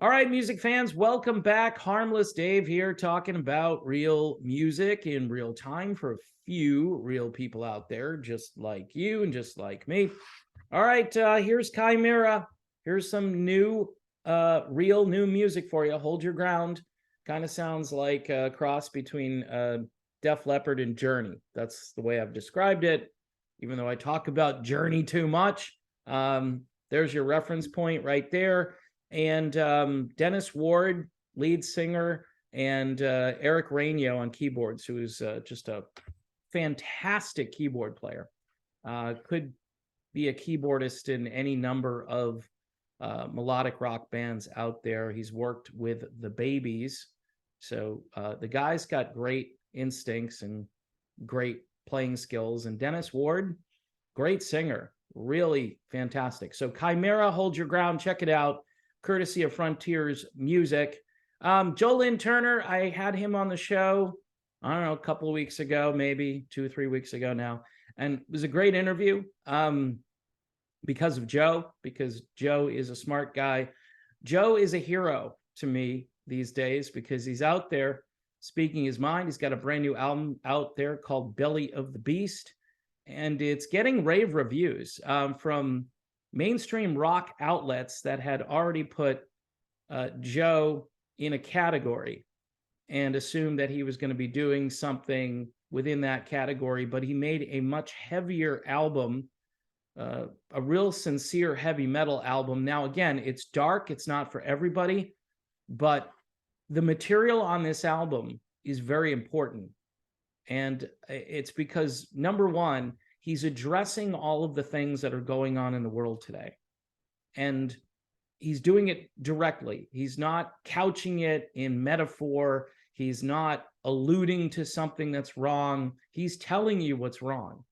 All right, music fans, welcome back. Harmless Dave here, talking about real music in real time for a few real people out there, just like you and just like me. All right, here's Chimera. Here's some new, real new music for you. Hold your ground. Kind of sounds like a cross between Def Leppard and Journey. That's the way I've described it, even though I talk about Journey too much. There's your reference point right there. And Dennis Ward, lead singer, and Eric Rainio on keyboards, who is just a fantastic keyboard player. Could be a keyboardist in any number of melodic rock bands out there. He's worked with the Babies. So the guy's got great instincts and great playing skills. And Dennis Ward, great singer, really fantastic. So Chimera, hold your ground, check it out, courtesy of Frontiers Music. Lynn Turner, I had him on the show, I don't know, a couple of weeks ago, maybe 2 or 3 weeks ago now. And it was a great interview because of Joe, because Joe is a smart guy. Joe is a hero to me these days because he's out there speaking his mind. He's got a brand new album out there called Belly of the Beast, and it's getting rave reviews from mainstream rock outlets that had already put Joe in a category and assumed that he was going to be doing something within that category, but he made a much heavier album, a real sincere heavy metal album. Now, again, it's dark, it's not for everybody, but the material on this album is very important. And it's because, number one, he's addressing all of the things that are going on in the world today. And he's doing it directly. He's not couching it in metaphor. He's not alluding to something that's wrong. He's telling you what's wrong.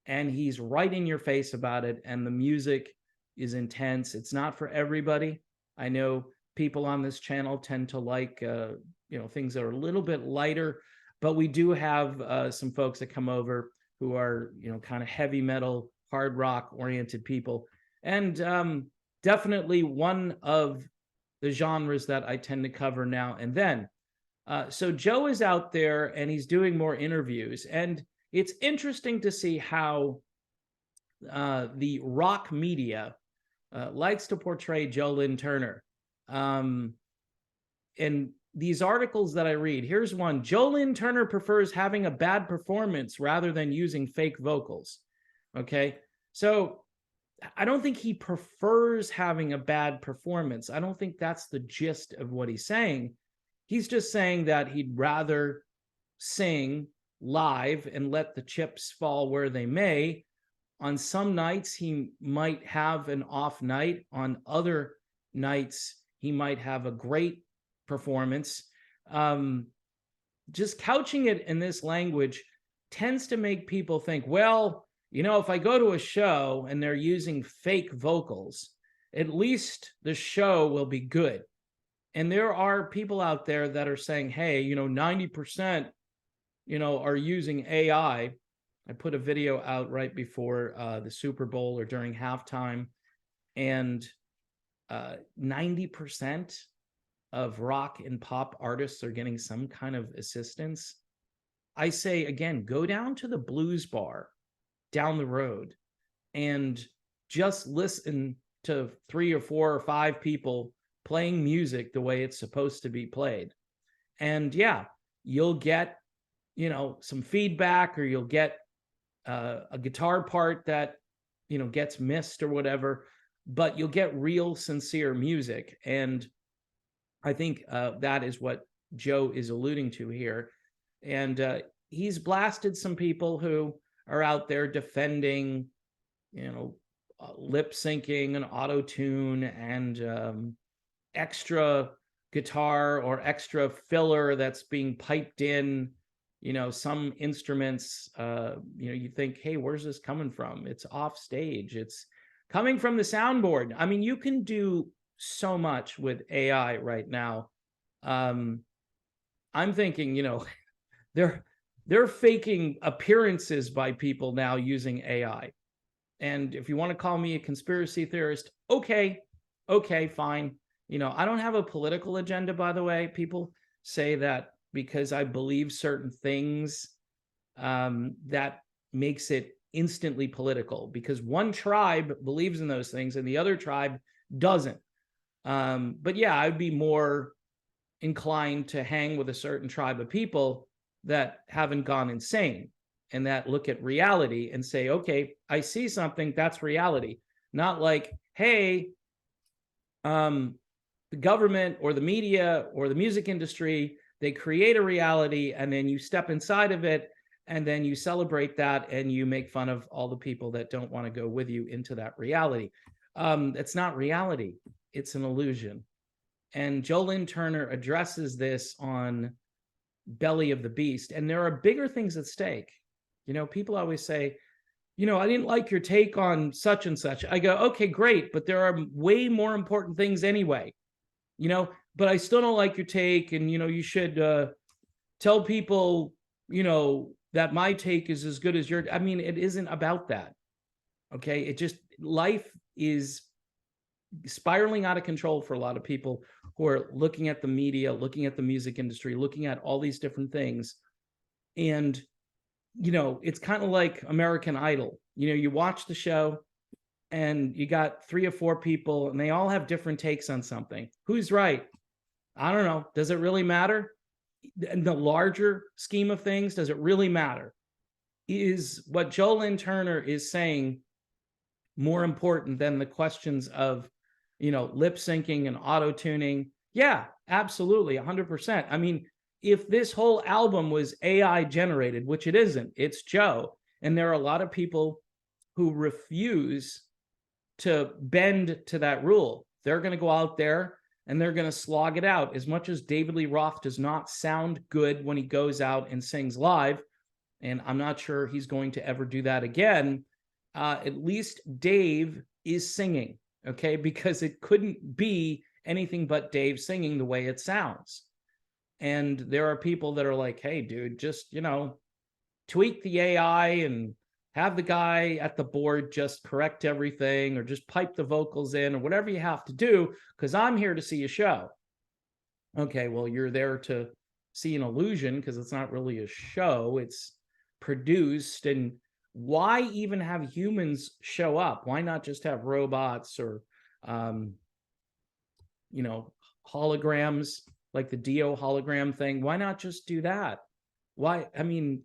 And he's right in your face about it. And the music is intense. It's not for everybody. I know people on this channel tend to like, things that are a little bit lighter, but we do have some folks that come over who are, kind of heavy metal, hard rock oriented people. And definitely one of the genres that I tend to cover now and then. So Joe is out there and he's doing more interviews. And it's interesting to see how the rock media likes to portray Lynn Turner. And these articles that I read, here's one: Lynn Turner prefers having a bad performance rather than using fake vocals. Okay, so I don't think he prefers having a bad performance. I don't think that's the gist of what he's saying. He's just saying that he'd rather sing live and let the chips fall where they may. On some nights, he might have an off night. On other nights, he might have a great performance. Just couching it in this language tends to make people think, well, if I go to a show and they're using fake vocals, at least the show will be good. And there are people out there that are saying, hey, 90%, are using AI. I put a video out right before the Super Bowl or during halftime, and 90% of rock and pop artists are getting some kind of assistance. I say, again, go down to the blues bar down the road and just listen to 3 or 4 or 5 people playing music the way it's supposed to be played. And yeah, you'll get, some feedback, or you'll get a guitar part that, gets missed or whatever, but you'll get real sincere music. And I think that is what Joe is alluding to here. And he's blasted some people who are out there defending, lip syncing and auto tune and extra guitar or extra filler that's being piped in. Some instruments, you think, hey, where's this coming from? It's off stage. It's coming from the soundboard. I mean, you can do so much with AI right now. I'm thinking, they're faking appearances by people now using AI. And if you want to call me a conspiracy theorist, okay, fine. I don't have a political agenda, by the way. People say that because I believe certain things, that makes it instantly political, because one tribe believes in those things and the other tribe doesn't. But yeah, I'd be more inclined to hang with a certain tribe of people that haven't gone insane and that look at reality and say, okay, I see something, that's reality. Not like, hey, the government or the media or the music industry, they create a reality and then you step inside of it and then you celebrate that and you make fun of all the people that don't want to go with you into that reality. It's not reality, it's an illusion. And Lynn Turner addresses this on Belly of the Beast. And there are bigger things at stake. People always say, I didn't like your take on such and such. I go, okay, great, but there are way more important things anyway. But I still don't like your take. And, you should tell people, that my take is as good as your. I mean, it isn't about that. Okay. It just, life is spiraling out of control for a lot of people who are looking at the media, looking at the music industry, looking at all these different things. And, it's kind of like American Idol. You watch the show and you got 3 or 4 people and they all have different takes on something. Who's right? I don't know. Does it really matter? In the larger scheme of things, does it really matter? Is what Lynn Turner is saying more important than the questions of, lip syncing and auto tuning? Yeah, absolutely, 100%. I mean, if this whole album was AI generated, which it isn't, it's Joe, and there are a lot of people who refuse to bend to that rule. They're going to go out there and they're going to slog it out. As much as David Lee Roth does not sound good when he goes out and sings live, and I'm not sure he's going to ever do that again, at least Dave is singing, okay? Because it couldn't be anything but Dave singing the way it sounds. And there are people that are like, hey, dude, just, tweak the AI and have the guy at the board just correct everything or just pipe the vocals in or whatever you have to do, because I'm here to see a show. Okay, well, you're there to see an illusion because it's not really a show. It's produced. And why even have humans show up? Why not just have robots or, holograms, like the Dio hologram thing? Why not just do that? Why? I mean,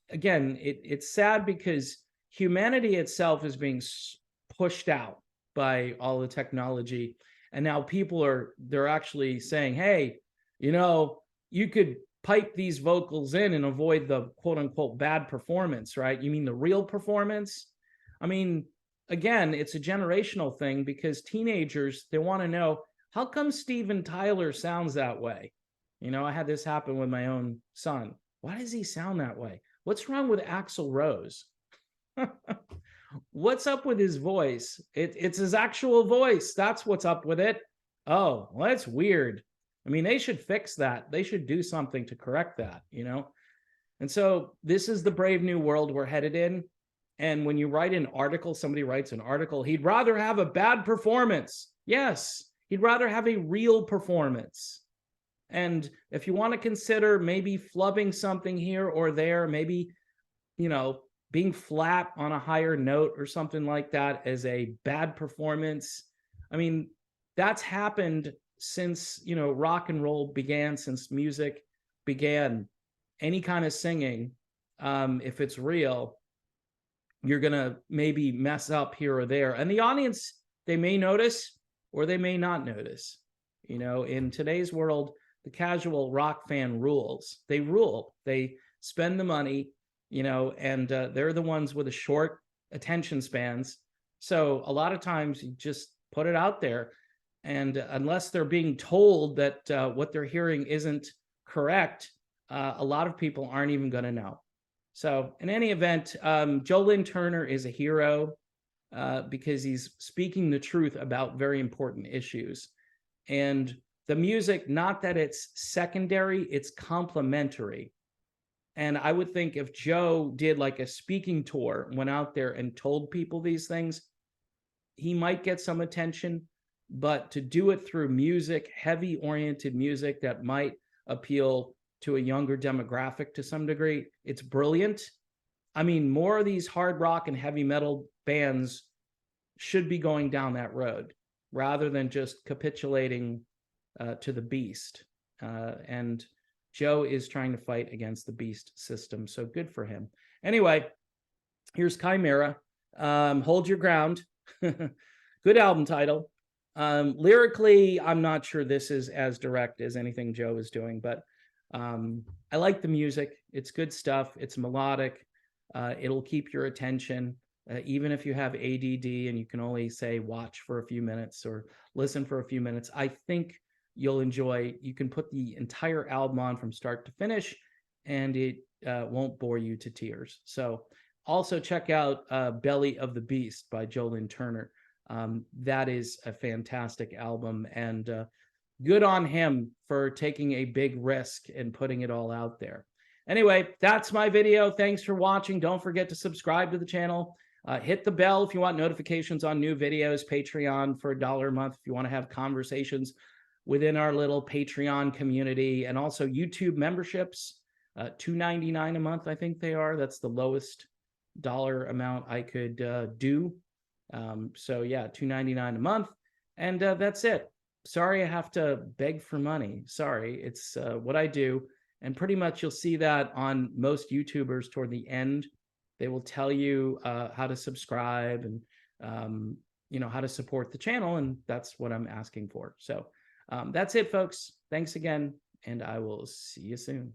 again, it's sad because humanity itself is being pushed out by all the technology. And now they're actually saying, hey, you could pipe these vocals in and avoid the quote unquote bad performance, right? You mean the real performance? I mean, again, it's a generational thing because teenagers, they want to know, how come Steven Tyler sounds that way? I had this happen with my own son. Why does he sound that way? What's wrong with Axl Rose? What's up with his voice? It's his actual voice. That's what's up with it. Oh, well, that's weird. I mean, they should fix that. They should do something to correct that, And so this is the brave new world we're headed in. And when you write an article, somebody writes an article, he'd rather have a bad performance. Yes, he'd rather have a real performance. And if you want to consider maybe flubbing something here or there, maybe, being flat on a higher note or something like that as a bad performance. I mean, that's happened since, rock and roll began, since music began. Any kind of singing, if it's real, you're going to maybe mess up here or there. And the audience, they may notice or they may not notice. In today's world, the casual rock fan rules. They rule. They spend the money, and they're the ones with the short attention spans. So a lot of times you just put it out there. And unless they're being told that what they're hearing isn't correct, a lot of people aren't even going to know. So in any event, Lynn Turner is a hero because he's speaking the truth about very important issues. And the music, not that it's secondary, it's complementary. And I would think if Joe did like a speaking tour, went out there and told people these things, he might get some attention. but to do it through music, heavy oriented music that might appeal to a younger demographic to some degree, it's brilliant. I mean, more of these hard rock and heavy metal bands should be going down that road rather than just capitulating to the beast. And Joe is trying to fight against the beast system. So good for him. Anyway, here's Chimera. Hold Your Ground. Good album title. Lyrically, I'm not sure this is as direct as anything Joe is doing, but I like the music. It's good stuff. It's melodic. It'll keep your attention. Even if you have ADD and you can only say watch for a few minutes or listen for a few minutes, I think you'll enjoy. You can put the entire album on from start to finish and it won't bore you to tears. So also check out Belly of the Beast by Lynn Turner. That is a fantastic album, and good on him for taking a big risk and putting it all out there. Anyway, that's my video. Thanks for watching. Don't forget to subscribe to the channel. Hit the bell if you want notifications on new videos. Patreon for $1 a month if you want to have conversations within our little Patreon community, and also YouTube memberships, $2.99 a month, I think they are. That's the lowest dollar amount I could do. So yeah, $2.99 a month, and that's it. Sorry I have to beg for money. Sorry, it's what I do. And pretty much you'll see that on most YouTubers toward the end. They will tell you how to subscribe and you know, how to support the channel, and that's what I'm asking for. So that's it, folks. Thanks again, and I will see you soon.